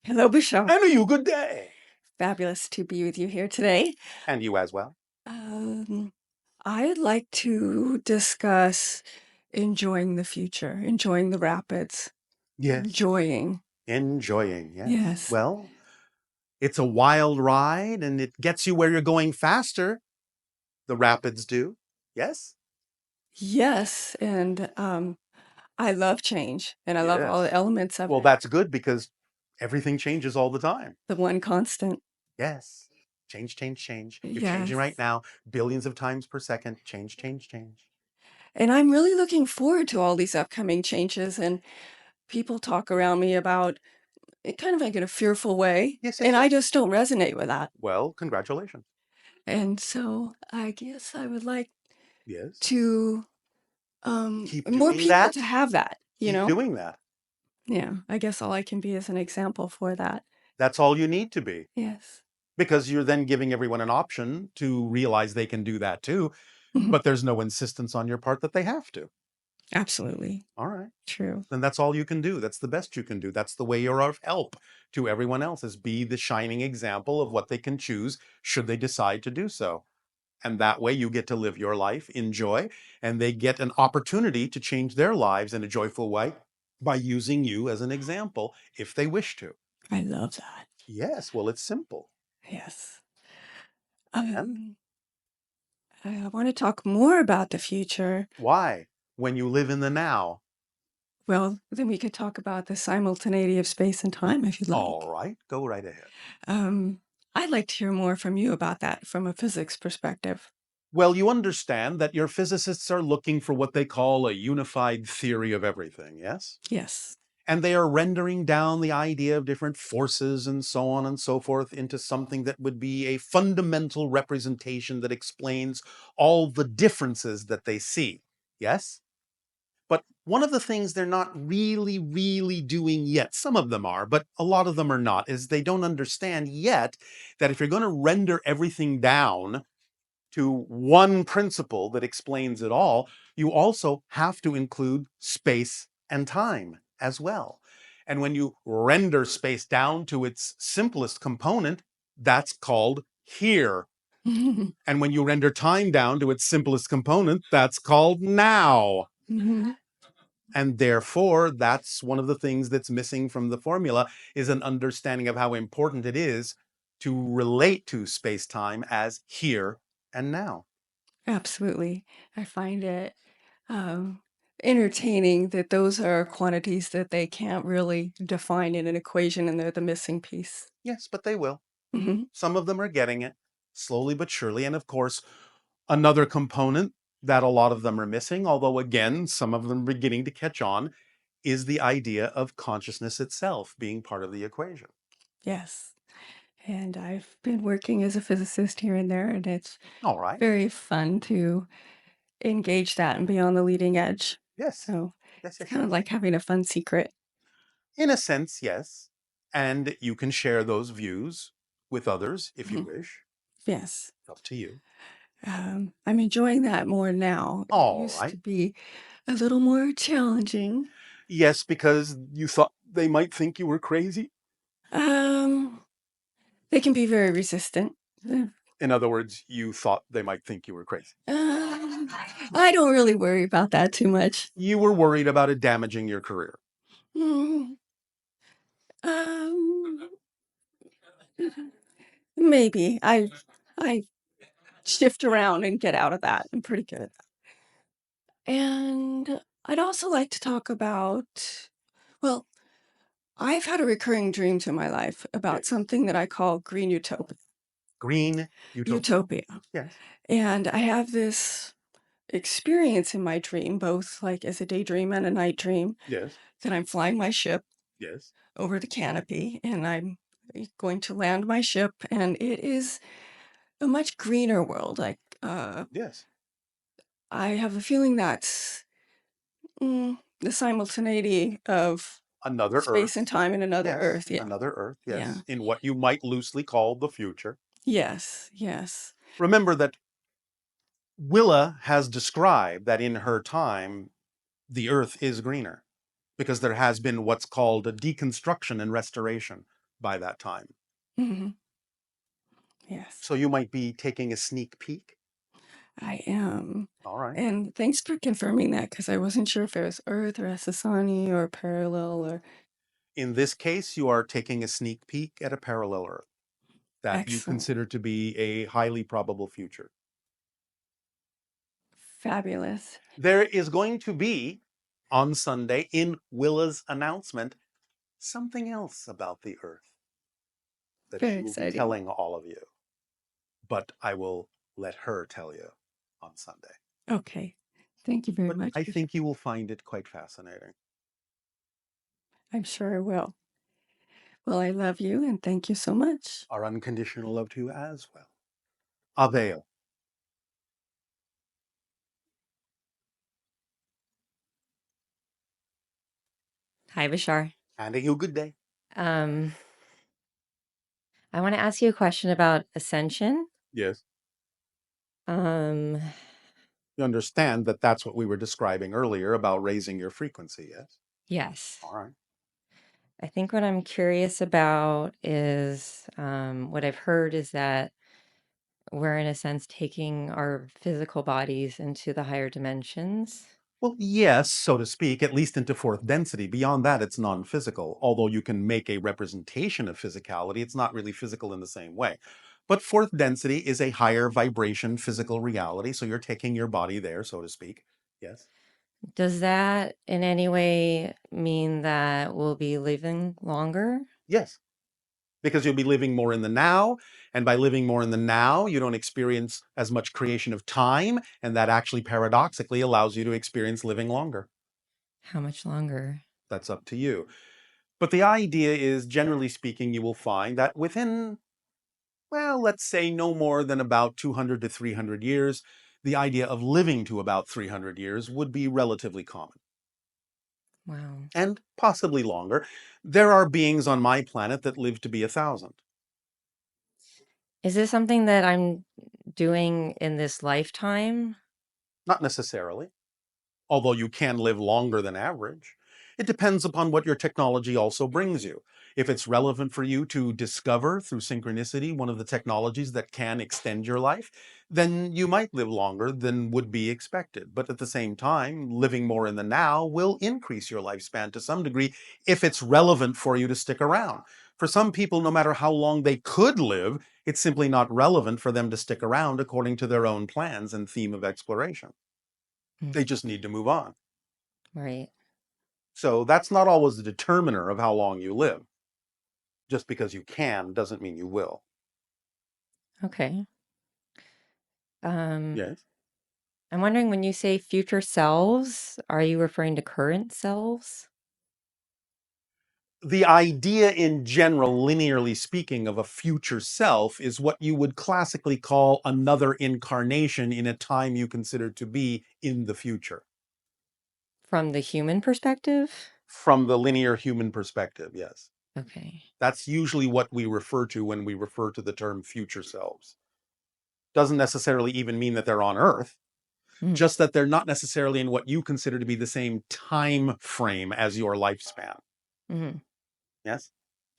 Hello, Bashar. And you good day. Fabulous to be with you here today. And you as well. I'd like to discuss enjoying the future, enjoying the rapids, Yes. enjoying. Enjoying, yes. Yes. Well, it's a wild ride and it gets you where you're going faster. The rapids do. Yes? Yes, and I love change, and I love all the Yes. elements of Well, it. that's good because everything changes all the time. The one constant. Yes. Change, change, change. You're Yes. changing right now, billions of times per second. Change, change, change. And I'm really looking forward to all these upcoming changes, and people talk around me about it kind of like in a fearful way, Yes, yes, and I yes. just don't resonate with that. Well, congratulations. And so I guess I would like Yes. to Keep more doing people that. to have that, you Keep know? doing that. Yeah, I guess all I can be is an example for that. That's all you need to be. Yes. Because you're then giving everyone an option to realize they can do that too, Mhm. but there's no insistence on your part that they have to. Absolutely All right. true. Then that's all you can do. That's the best you can do. That's the way you're of help to everyone else, is be the shining example of what they can choose should they decide to do so. And that way you get to live your life in joy, and they get an opportunity to change their lives in a joyful way by using you as an example if they wish to. I love that. Yes, well, it's simple. Yes. And I want to talk more about the future. why? When you live in the now. Well, then we could talk about the simultaneity of space and time if you'd like. All right, go right ahead. I'd like to hear more from you about that from a physics perspective. Well, you understand that your physicists are looking for what they call a unified theory of everything, yes? Yes. And they are rendering down the idea of different forces and so on and so forth into something that would be a fundamental representation that explains all the differences that they see, yes? But one of the things they're not really doing yet, some of them are, but a lot of them are not, is they don't understand yet that if you're going to render everything down to one principle that explains it all, you also have to include space and time as well. And when you render space down to its simplest component, that's called here. And when you render time down to its simplest component, that's called now. And therefore, that's one of the things that's missing from the formula, is an understanding of how important it is to relate to space-time as here and now. Absolutely. I find it entertaining that those are quantities that they can't really define in an equation, and they're the missing piece. Yes, but they will. Hmm. Some of them are getting it slowly but surely. And of course, another component that a lot of them are missing, although again, some of them are beginning to catch on, is the idea of consciousness itself being part of the equation. Yes. And I've been working as a physicist here and there, and it's All right. very fun to engage that and be on the leading edge. Yes. So Yes, it's yes, kind of yes. like having a fun secret. In a sense, yes. And you can share those views with others if you Mhm. wish. Yes. Up to you. I'm enjoying that more now. It All used to right. be a little more challenging. Yes, because you thought they might think you were crazy. Um, they can be very resistant. Uh, In other words, you thought they might think you were crazy. I don't really worry about that too much. You were worried about it damaging your career. Mm, um, maybe I shift around and get out of that. I'm pretty good. And I'd also like to talk about, well, I've had a recurring dreams in my life about Yes. something that I call green utopia. Green Utopia. Utopia. Yes. And I have this experience in my dream, both like as a daydream and a night dream, Yes. that I'm flying my ship Yes. over the canopy and I'm going to land my ship, and it is a much greener world. Like, Yes. I have a feeling that's the simultaneity of Another space Earth. and time in another Yes. Earth. Yeah. Another Earth. Yeah. Yes. In what you might loosely call the future. Yes. Yes. Remember that Willa has described that in her time, the Earth is greener because there has been what's called a deconstruction and restoration. by that time. Mhm. Yes, So you might be taking a sneak peek. I am. All right. And thanks for confirming that because I wasn't sure if it was Earth or Essassani or parallel or In this case, you are taking a sneak peek at a parallel Earth that you excellent. consider to be a highly probable future. Fabulous. There is going to be, on Sunday, in Willa's announcement, something else about the Earth that Very she will be exciting. telling all of you. But I will let her tell you on Sunday. Okay. Thank you very But much, I Bashar. think you will find it quite fascinating. I'm sure I will. Well, I love you and thank you so much. Our unconditional love to you as well. Avail. Hi, Bashar. And a good day. Um, I want to ask you a question about Ascension. Yes. Um, You understand that that's what we were describing earlier about raising your frequency, yes? yes. All right. I think what I'm curious about is what I've heard is that we're, in a sense, taking our physical bodies into the higher dimensions. Well, yes, so to speak, at least into fourth density. Beyond that, it's non-physical. Although you can make a representation of physicality, it's not really physical in the same way. But fourth density is a higher vibration physical reality, so you're taking your body there, so to speak. Yes? Does that in any way mean that we'll be living longer? Yes. Because you'll be living more in the now, and by living more in the now, you don't experience as much creation of time, and that actually paradoxically allows you to experience living longer. How much longer? That's up to you. But the idea is, generally speaking, you will find that within, well, let's say no more than about 200 to 300 years, the idea of living to about 300 years would be relatively common, Wow. and possibly longer. There are beings on my planet that live to be 1,000. Is this something that I'm doing in this lifetime? Not necessarily, although you can live longer than average. It depends upon what your technology also brings you. If it's relevant for you to discover through synchronicity one of the technologies that can extend your life, then you might live longer than would be expected. But at the same time, living more in the now will increase your lifespan to some degree if it's relevant for you to stick around. For some people, no matter how long they could live, it's simply not relevant for them to stick around according to their own plans and theme of exploration. Hmm. They just need to move on. Right. So that's not always the determiner of how long you live. Just because you can doesn't mean you will. Okay. Um, Yes. I'm wondering when you say future selves, are you referring to current selves? The idea in general, linearly speaking, of a future self is what you would classically call another incarnation in a time you consider to be in the future. From the human perspective? From the linear human perspective, yes. Okay. That's usually what we refer to when we refer to the term future selves. Doesn't necessarily even mean that they're on Earth, Mm, just that they're not necessarily in what you consider to be the same time frame as your lifespan. hmm. Yes?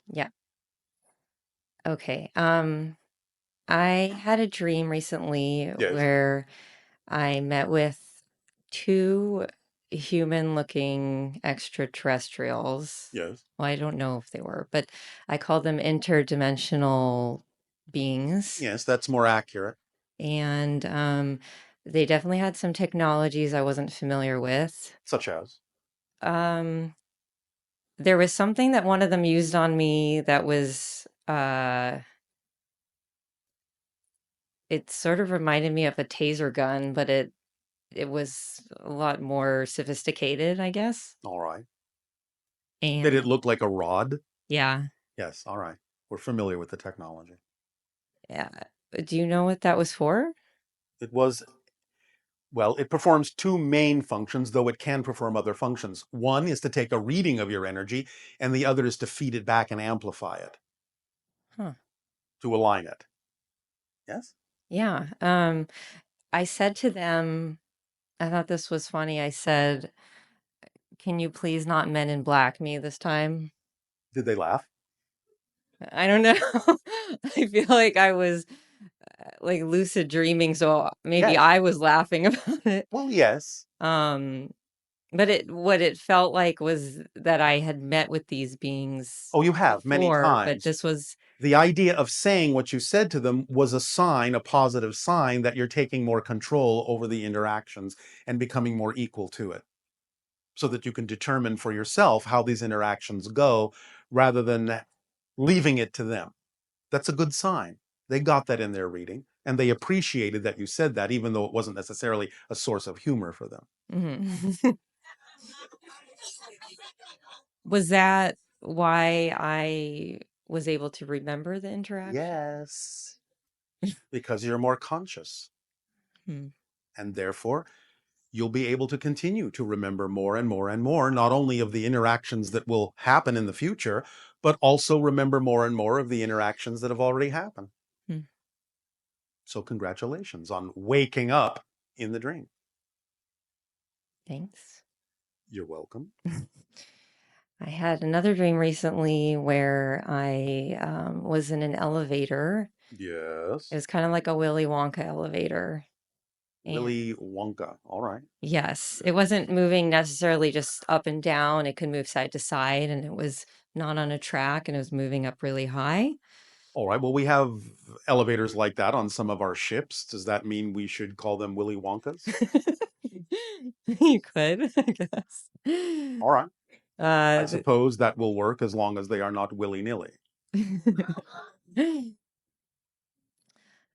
Yeah. Okay. I had a dream recently Yes. where I met with two human-looking extraterrestrials. Yes. Well, I don't know if they were, but I call them interdimensional beings. Yes, that's more accurate. And they definitely had some technologies I wasn't familiar with. Such as? Um, there was something that one of them used on me that was it sort of reminded me of a taser gun, but it was a lot more sophisticated, I guess. All right. Did it And look like a rod? yeah, Yes. All right. We're familiar with the technology. yeah. Do you know what that was for? It was, well, it performs two main functions, though it can perform other functions. One is to take a reading of your energy, and the other is to feed it back and amplify it, Huh. to align it. Yes? Yeah. I said to them, I thought this was funny. I said, "Can you please not Men in Black me this time?" Did they laugh? I don't know. I feel like I was like lucid dreaming, so maybe Yes. I was laughing about it. Well, yes. Um, but what it felt like was that I had met with these beings Oh, you have many before, but times. this was The idea of saying what you said to them was a sign, a positive sign that you're taking more control over the interactions and becoming more equal to it, so that you can determine for yourself how these interactions go rather than leaving it to them. That's a good sign. They got that in their reading and they appreciated that you said that, even though it wasn't necessarily a source of humor for them. Mhm. Was that why I was able to remember the interaction? Yes, because you're more conscious. Hmm. And therefore, you'll be able to continue to remember more and more and more, not only of the interactions that will happen in the future, but also remember more and more of the interactions that have already happened. Hmm. So congratulations on waking up in the dream. Thanks. You're welcome. I had another dream recently where I was in an elevator. It Yes. was kind of like a Willy Wonka elevator. And Willy Wonka. All right. yes, it wasn't moving necessarily just up and down. It could move side to side, and it was not on a track, and it was moving up really high. All right. Well, we have elevators like that on some of our ships. Does that mean we should call them Willy Wonkas? You could, I guess. All right. I Uh, suppose that will work as long as they are not willy-nilly.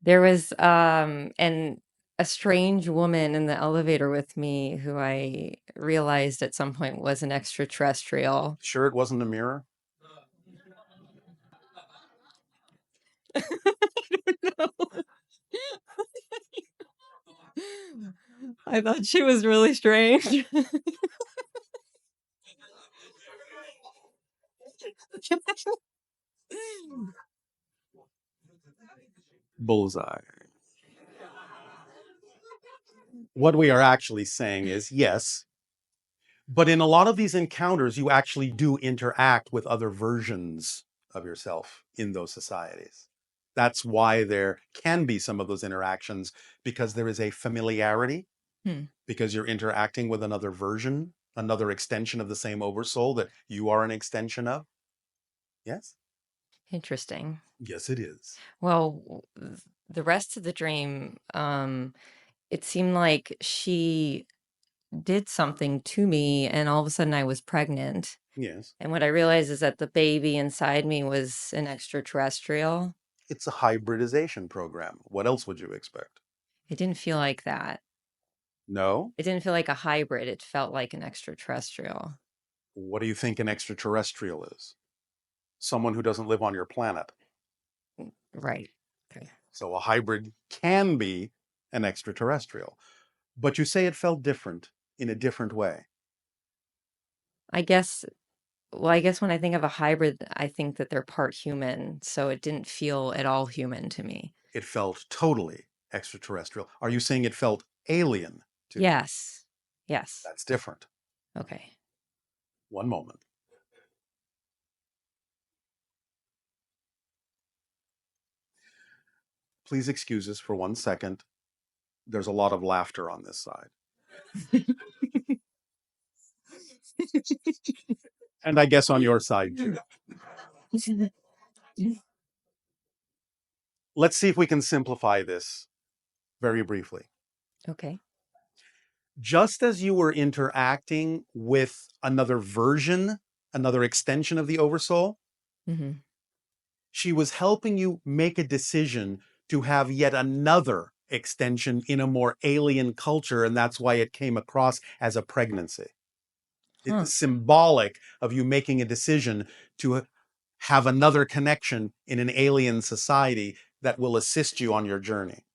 There was a strange woman in the elevator with me who I realized at some point was an extraterrestrial. Sure, it wasn't a mirror? No. I thought she was really strange. Bullseye. What we are actually saying is yes, but in a lot of these encounters, you actually do interact with other versions of yourself in those societies. That's why there can be some of those interactions, because there is a familiarity, Hmm, because you're interacting with another version, another extension of the same oversoul that you are an extension of. Yes? interesting. Yes, it is. Well, the rest of the dream, it seemed like she did something to me, and all of a sudden I was pregnant. Yes. And what I realized is that the baby inside me was an extraterrestrial. It's a hybridization program. What else would you expect? It didn't feel like that. No? It didn't feel like a hybrid. It felt like an extraterrestrial. What do you think an extraterrestrial is? Someone who doesn't live on your planet. Right. Okay. So a hybrid can be an extraterrestrial. But you say it felt different in a different way. I guess, well, I guess when I think of a hybrid, I think that they're part human. So it didn't feel at all human to me. It felt totally extraterrestrial. Are you saying it felt alien to you? Yes. Yes. That's different. Okay. One moment. Please excuse us for 1 second. There's a lot of laughter on this side. And I guess on your side too. Let's see if we can simplify this very briefly. Okay. Just as you were interacting with another version, another extension of the Oversoul, Hmm. she was helping you make a decision to have yet another extension in a more alien culture, and that's why it came across as a pregnancy. Huh. It's symbolic of you making a decision to have another connection in an alien society that will assist you on your journey,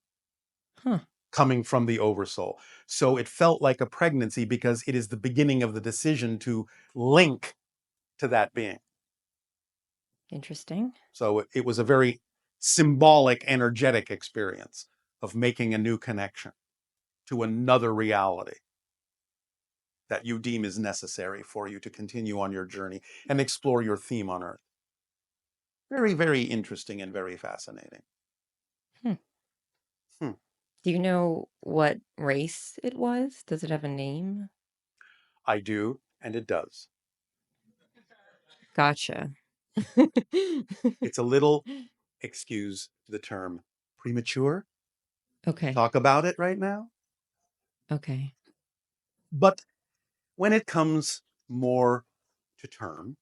Huh. coming from the oversoul. So it felt like a pregnancy because it is the beginning of the decision to link to that being. Interesting. So it was a very symbolic, energetic experience of making a new connection to another reality that you deem is necessary for you to continue on your journey and explore your theme on Earth. Very, very interesting and very fascinating. Hmm. Hmm. Do you know what race it was? Does it have a name? I do, and it does. Gotcha. It's a little, excuse the term, premature to Okay. talk about it right now. Okay. But when it comes more to term,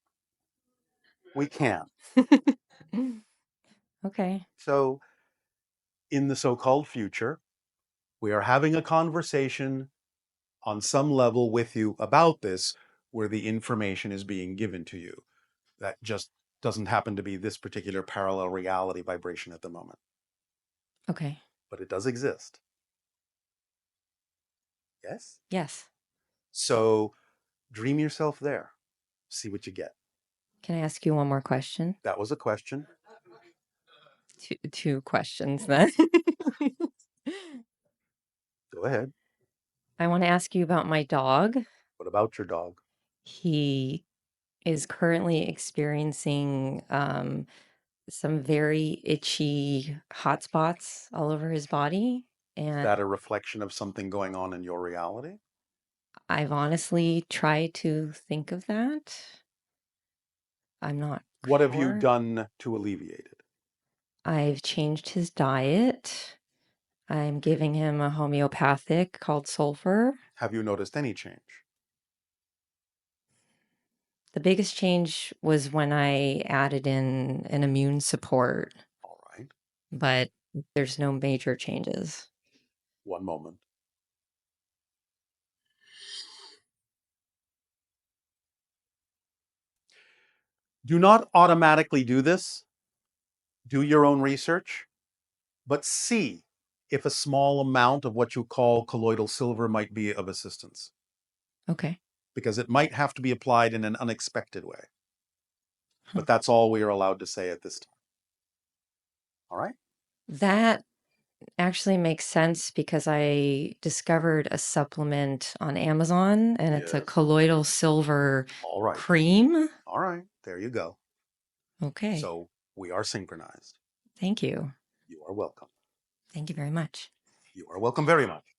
we can. Okay. So in the so-called future, we are having a conversation on some level with you about this, where the information is being given to you. That just doesn't happen to be this particular parallel reality vibration at the moment, Okay. but it does exist. Yes? Yes. So dream yourself there. See what you get. Can I ask you one more question? That was a question. Two questions then. Go ahead. I want to ask you about my dog. What about your dog? He is currently experiencing some very itchy hot spots all over his body. Is And that a reflection of something going on in your reality? I've honestly tried to think of that. I'm not What have you sure. done to alleviate it? I've changed his diet. I'm giving him a homeopathic called sulfur. Have you noticed any change? The biggest change was when I added in an immune support, All right. but there's no major changes. One moment. Do not automatically do this. Do your own research, but see if a small amount of what you call colloidal silver might be of assistance, Okay. because it might have to be applied in an unexpected way. Huh. But that's all we are allowed to say at this time. All right? That actually makes sense because I discovered a supplement on Amazon and it's a Yes. colloidal silver All right. cream. All right. There you go. Okay. So we are synchronized. Thank you. You are welcome. Thank you very much. You are welcome very much.